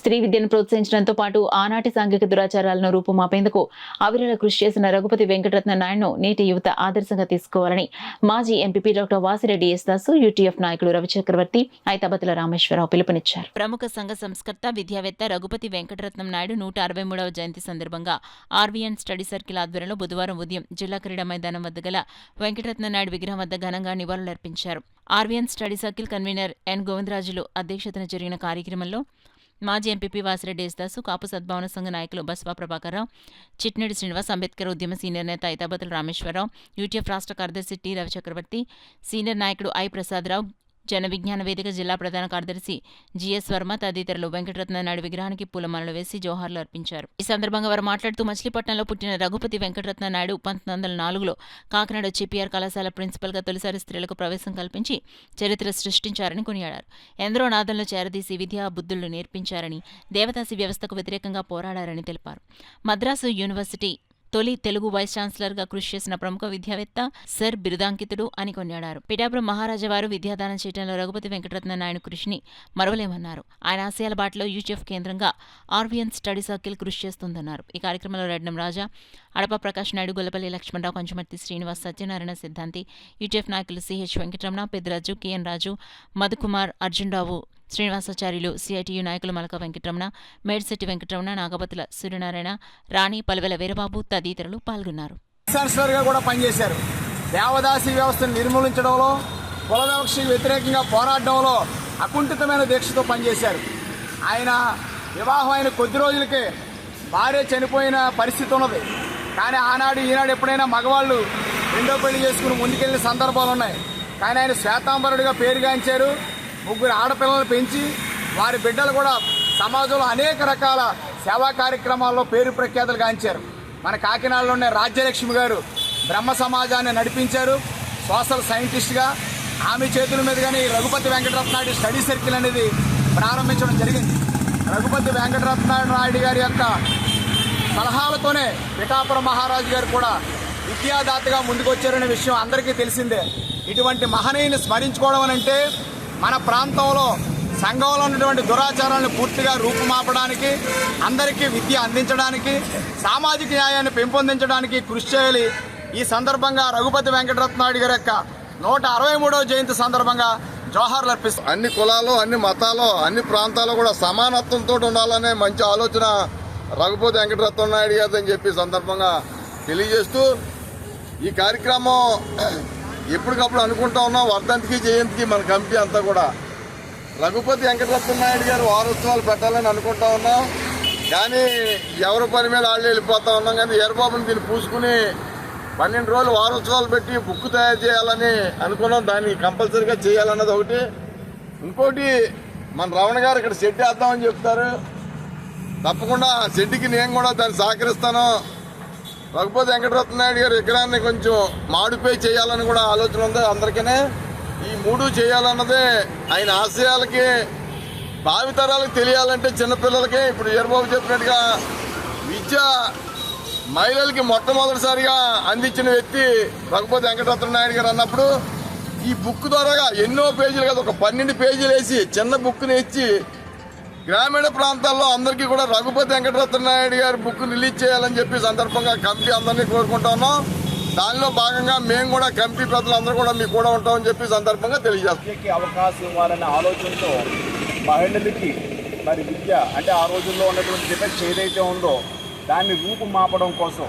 స్త్రీ విద్యను ప్రోత్సహించడంతో పాటు ఆనాటి సాంఘిక దురాచారాలను రూపుమాపేందుకు అవిరళ కృషి చేసిన రఘుపతి వెంకటరత్న నాయుడును నేటి యువత ఆదర్శంగా తీసుకోవాలని మాజీ MP doctor Vasireddy S Dasu, UTF నాయకులు రవిచక్రవర్తి, ఐతాబతుల రామేశ్వరరావు పిలుపునిచ్చారు. ప్రముఖ సంఘ సంస్కర్త, విద్యావేత్త రఘుపతి వెంకటరత్నం నాయుడు 163వ జయంతి సందర్భంగా ఆర్వీఎన్ స్టడీ సర్కిల్ ఆధ్వర్యంలో బుధవారం ఉదయం జిల్లా క్రీడా మైదానం వద్ద గల వెంకటరత్న నాయుడు విగ్రహం వద్ద ఘనంగా నివాళులర్పించారు. RVN study circle convener N Govindarajulu అధ్యక్షతన జరిగిన కార్యక్రమంలో మాజీ ఎంపీ వాసిరెడ్డి ఎస్ దాసు, కాపు సద్భావన సంఘ నాయకులు బస్వా ప్రభాకర్రావు, చిట్నేడి శ్రీనివాస్, అంబేద్కర్ ఉద్యమ సీనియర్ నేత ఐతాబతుల రామేశ్వరరావు, యూటీఎఫ్ రాష్ట్ర కార్యదర్శి టి రవిచక్రవర్తి, సీనియర్ నాయకుడు ఐ ప్రసాదరావు, జన విజ్ఞాన వేదిక జిల్లా ప్రధాన కార్యదర్శి జిఎస్ వర్మ తదితరులు వెంకటరత్న నాయుడు విగ్రహానికి పూలమాలలు వేసి జోహార్లు అర్పించారు. ఈ సందర్భంగా వారు మాట్లాడుతూ మచిలీపట్నంలో పుట్టిన రఘుపతి వెంకటరత్న నాయుడు 1904లో కాకినాడ చెప్పిఆర్ కళాశాల ప్రిన్సిపల్గా తొలిసారి స్త్రీలకు ప్రవేశం కల్పించి చరిత్ర సృష్టించారని కొనియాడారు. ఎందరో నాదంలో చేరదీసి విద్యా బుద్ధులు నేర్పించారని, దేవదాసి వ్యవస్థకు వ్యతిరేకంగా పోరాడారని తెలిపారు. మద్రాసు యూనివర్సిటీ తొలి తెలుగు వైస్ ఛాన్సలర్గా కృషి చేసిన ప్రముఖ విద్యావేత్త, సర్ బిరుదాంకితుడు అని కొనియాడారు. పిఠాపురం మహారాజావారు విద్యాదానం చేయడంలో రఘుపతి వెంకటరత్న నాయుడు కృషిని మరవలేమన్నారు. ఆయన ఆశయాల బాటలో యూటీఎఫ్ కేంద్రంగా ఆర్వీఎన్ స్టడీ సర్కిల్ కృషి చేస్తుందన్నారు. ఈ కార్యక్రమంలో రెడ్డం రాజా, అడప ప్రకాష్ నాయుడు, గొల్లపల్లి లక్ష్మణరావు, కొంచమర్తి శ్రీనివాస్, సత్యనారాయణ సిద్ధాంతి, యూటీఎఫ్ నాయకులు సిహెచ్ వెంకటరమణ, పెద్దిరాజు, కెఎన్ రాజు, మధుకుమార్, అర్జున్రావు, శ్రీనివాసాచార్యులు, సిఐటియు నాయకులు మలక వెంకటరమణ, మేడ్శెట్టి వెంకటరమణ, నాగపతుల సూర్యనారాయణ, రాణి, పలువెల వీరబాబు తదితరులు పాల్గొన్నారు. కూడా పనిచేశారు. దేవదాసి వ్యవస్థను నిర్మూలించడంలో, కుల వివక్షకు వ్యతిరేకంగా పోరాడడంలో అకుంఠితమైన దీక్షతో పనిచేశారు. ఆయన వివాహం అయిన కొద్ది రోజులకే భార్య చనిపోయిన పరిస్థితి ఉన్నది. కానీ ఆనాడు ఈనాడు ఎప్పుడైనా మగవాళ్ళు రెండో పెళ్లి చేసుకుని ముందుకెళ్లిన సందర్భాలు ఉన్నాయి. కానీ ఆయన శ్వేతాంబరుడిగా పేరుగాంచారు. 3 ఆడపిల్లలను పెంచి వారి బిడ్డలు కూడా సమాజంలో అనేక రకాల సేవా కార్యక్రమాల్లో పేరు ప్రఖ్యాతులు గాంచారు. మన కాకినాడలోనే రాజ్యలక్ష్మి గారు బ్రహ్మ సమాజాన్ని నడిపించారు. సోషల్ సైంటిస్ట్గా ఆమె చేతుల మీదుగానే రఘుపతి వెంకటరత్న నాయుడు స్టడీ సర్కిల్ అనేది ప్రారంభించడం జరిగింది. రఘుపతి వెంకటరత్న నాయుడు గారి యొక్క సలహాలతోనే పిఠాపురం మహారాజు గారు కూడా విద్యాదాతగా ముందుకొచ్చారనే విషయం అందరికీ తెలిసిందే. ఇటువంటి మహనీయుని స్మరించుకోవడం అంటే మన ప్రాంతంలో సంఘంలో ఉన్నటువంటి దురాచారాలను పూర్తిగా రూపుమాపడానికి, అందరికీ విద్య అందించడానికి, సామాజిక న్యాయాన్ని పెంపొందించడానికి కృషి చేయాలి. ఈ సందర్భంగా రఘుపతి వెంకటరత్న నాయుడు గారి యొక్క 163వ జయంతి సందర్భంగా జోహార్లు అర్పిస్తారు. అన్ని కులాలు, అన్ని మతాలు, అన్ని ప్రాంతాలు కూడా సమానత్వంతో ఉండాలనే మంచి ఆలోచన రఘుపతి వెంకటరత్న నాయుడు గారు అని చెప్పి సందర్భంగా తెలియజేస్తూ, ఈ కార్యక్రమం ఎప్పటికప్పుడు అనుకుంటా ఉన్నాం. వర్ధంతికి, జయంతికి మన కమిటీ అంతా కూడా రఘుపతి వెంకటరత్న నాయుడు గారు వారోత్సవాలు పెట్టాలని అనుకుంటా ఉన్నాం. కానీ ఎవరి పని మీద వాళ్ళు వెళ్ళిపోతా ఉన్నాం. కానీ ఏర్బాబుని దీన్ని పూసుకుని 12 రోజులు వారోత్సవాలు పెట్టి బుక్ తయారు చేయాలని అనుకున్నాం. దాన్ని కంపల్సరీగా చేయాలన్నది ఒకటి. ఇంకోటి, మన రమణ గారు ఇక్కడ షెడ్ వేద్దామని చెప్తారు. తప్పకుండా షెడ్కి నేను కూడా దాన్ని సహకరిస్తాను. రఘుపతి వెంకటరత్న నాయుడు గారి విగ్రహాన్ని కొంచెం మాడిఫై చేయాలని కూడా ఆలోచన ఉంది అందరికీ. ఈ 3 చేయాలన్నదే ఆయన ఆశయాలకి, భావితరాలకు తెలియాలంటే చిన్నపిల్లలకి ఇప్పుడు ఎర్రబాబు చెప్పినట్టుగా విద్య మహిళలకి మొట్టమొదటిసారిగా అందించిన వ్యక్తి రఘుపతి వెంకటరత్న నాయుడు గారు అన్నప్పుడు ఈ బుక్ ద్వారా ఎన్నో పేజీలు కాదు, ఒక 12 పేజీలు వేసి చిన్న బుక్ని ఇచ్చి గ్రామీణ ప్రాంతాల్లో అందరికీ కూడా రఘుపతి వెంకటరత్న నాయుడు గారి బుక్ రిలీజ్ చేయాలని చెప్పి సందర్భంగా కమిటీ అందరినీ కోరుకుంటా ఉన్నాం. దానిలో భాగంగా మేము కూడా కమిటీ ప్రజలందరూ కూడా మీకు కూడా ఉంటామని చెప్పి సందర్భంగా తెలియజేస్తాం. అవకాశం ఇవ్వాలనే ఆలోచనతో మహిళలకి మరి విద్య అంటే ఆ రోజుల్లో ఉన్నటువంటి డిఫెక్ట్స్ ఏదైతే ఉందో దాన్ని రూపుమాపడం కోసం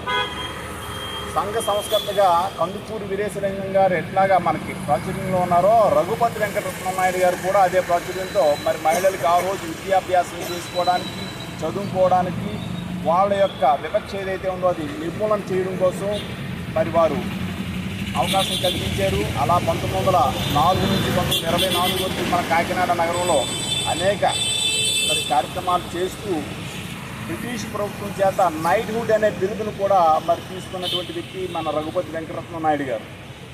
సంఘ సంస్కర్తగా కందుకూరి వీరేశలింగం గారు ఎట్లాగా మనకి ప్రాచుర్యంలో ఉన్నారో, రఘుపతి వెంకటరత్న నాయుడు గారు కూడా అదే ప్రాచుర్యంతో మరి మహిళలకి ఆ రోజు విద్యాభ్యాసం చేసుకోవడానికి, చదువుకోవడానికి, వాళ్ళ యొక్క వివక్ష ఏదైతే ఉందో అది నిర్మూలన చేయడం కోసం మరి వారు అవకాశం కల్పించారు. అలా 1904 నుంచి 1924 వరకు మన కాకినాడ నగరంలో అనేక మరి కార్యక్రమాలు చేస్తూ బ్రిటిష్ ప్రభుత్వం చేత నైట్హుడ్ అనే బిరుదును కూడా మరి తీసుకున్నటువంటి వ్యక్తి మన రఘుపతి వెంకటరత్న నాయుడు గారు.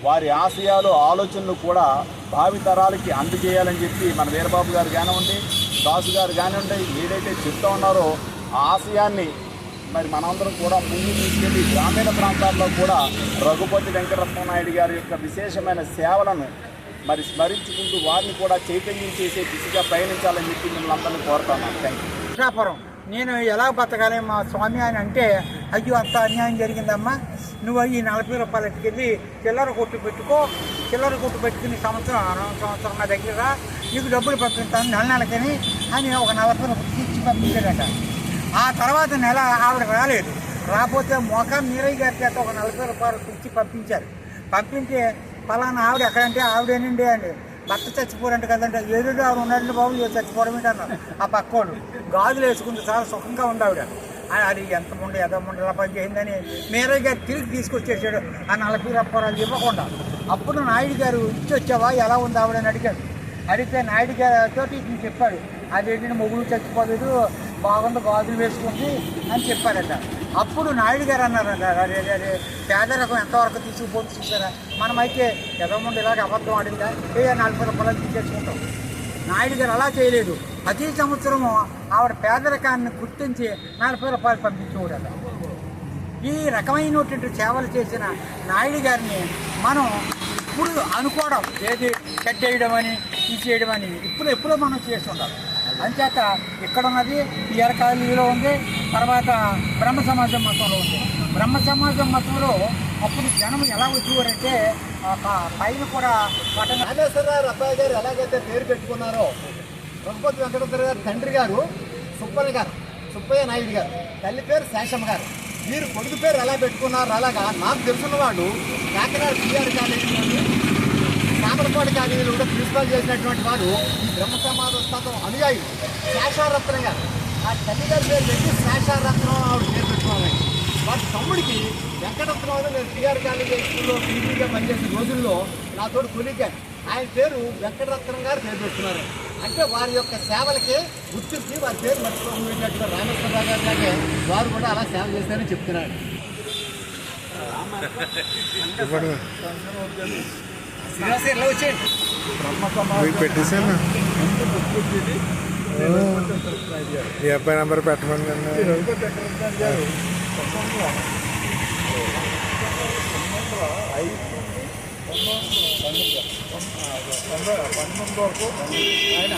వారి ఆశయాలు, ఆలోచనలు కూడా భావితరాలకి అందజేయాలని చెప్పి మన వీరబాబు గారు కానివ్వండి, దాసు గారు కానివ్వండి, ఏదైతే చెప్తా ఉన్నారో ఆ ఆశయాన్ని మరి మనందరం కూడా ముందు తీసుకెళ్ళి గ్రామీణ ప్రాంతాల్లో కూడా రఘుపతి వెంకటరత్న నాయుడు గారి యొక్క విశేషమైన సేవలను మరి స్మరించుకుంటూ వారిని కూడా చైతన్యం చేసే దిశగా పయనించాలని చెప్పి మిమ్మల్ని అందరినీ కోరుతున్నాను. Thank you. కృష్ణాపురం నేను ఎలా బతకాలి మా స్వామి అని అంటే, అయ్యో అంత అన్యాయం జరిగిందమ్మా, నువ్వు ఈ 40 రూపాయలు ఎట్టుకెళ్ళి చిల్లర కొట్టు పెట్టుకో, చిల్లర కొట్టు పెట్టుకుని సంవత్సరం నా దగ్గర నీకు డబ్బులు పంపిస్తాను నెలకని అని ఒక 40 రూపాయలు ఇచ్చి పంపించాడట. ఆ తర్వాత నెల ఆవిడ రాలేదు. రాకపోతే మోకాం నీరయ్య గారి చేత ఒక 40 రూపాయలు ఇచ్చి పంపించారు. పంపించి పలానా ఆవిడ ఎక్కడంటే ఆవిడేనండి అండి, భర్త చచ్చిపోరంట కదంటే, ఏడు ఆవిడ ఉన్నాడండి బాబు, ఏ చచ్చిపోవడం ఏంటన్నారు ఆ పక్కోడు. గాజులు వేసుకుంటే చాలా సుఖంగా ఉంది ఆవిడ. అది ఎంత ముందు ఎదమ్మండి ఇలా పనిచేసిందని మీరయ్య గారు తిరిగి తీసుకొచ్చేసాడు ఆ 40 రూపాయలు ఇవ్వకుండా. అప్పుడు నాయుడు గారు ఇచ్చి వచ్చావా ఎలా ఉంది ఆవిడని అడిగాడు. అడిగితే నాయుడు గారితో చెప్పాడు, అదేంటంటే మొగుడు చచ్చిపోలేదు, బాగుంది, గాజులు వేసుకుంది అని చెప్పారట. అప్పుడు నాయుడు గారు అన్నారట, అదే పేదరికం ఎంతవరకు తీసుకుపోతే చూసారా, మనమైతే ఎదమ్మండి ఇలాగ అబద్ధం ఆడిందా, 40 రూపాయలు తీసేసుకుంటాం. నాయుడు గారు అలా చేయలేదు. ప్రతి సంవత్సరము ఆవిడ పేదరికాన్ని గుర్తించి 40 రూపాయలు పంపించేవాడట. ఈ రకమైనటువంటి సేవలు చేసిన నాయుడు గారిని మనం ఇప్పుడు అనుకోవడం ఏది కట్టేయడం అని తీసేయడం అని ఎప్పుడో మనం చేస్తుంటాం. అంచేత ఇక్కడ ఉన్నది పిఆర్ కాలనీలో ఉంది, తర్వాత బ్రహ్మ సమాజం మతంలో ఉంది. బ్రహ్మ సమాజం మతంలో అప్పుడు జనం ఎలా వచ్చేవారంటే పైన కూడా నాగేశ్వరరావు అబ్బాయి గారు ఎలాగైతే పేరు పెట్టుకున్నారో, రఘుపతి వెంకటేశ్వర గారు తండ్రి గారు సుబ్బయ్య నాయుడు గారు, తల్లి పేరు శేషమ్మ గారు, వీరు కొడుకు పేరు ఎలా పెట్టుకున్నారు. అలాగా నాకు తెలిసిన వాడు కాకినాడ పిఆర్ కాలేజీలోని సామరపాడు కాలేజీలో కూడా ప్రిన్సిపాల్ చేసినటువంటి వాడు ఈ బ్రహ్మ సమాజం అనుయాయి శేషారత్నం గారు. ఆ తల్లి గారి పేరు పెట్టి శేషారత్నం ఆవిడ పేరు పెట్టుకోవాలండి. వాటి తమ్ముడికి వెంకటరత్నం నేను పిఆర్ కాలేజీ స్కూల్లో పీజీగా పనిచేసిన రోజుల్లో నాతోటి కొలిగాను. ఆయన పేరు వెంకటరత్నం గారు పేరు పెట్టుకున్నారు. అంటే వారి యొక్క సేవలకే గుర్తించి వారి పేరు మర్చిపోయినట్టుగా రామేశ్వరరావు గారి లాగే వారు కూడా అలా సేవ చేస్తారని చెప్తున్నారు. పెట్టేసాను ఈ అబ్బాయి నెంబర్ పెట్టమని వరకు ఆయన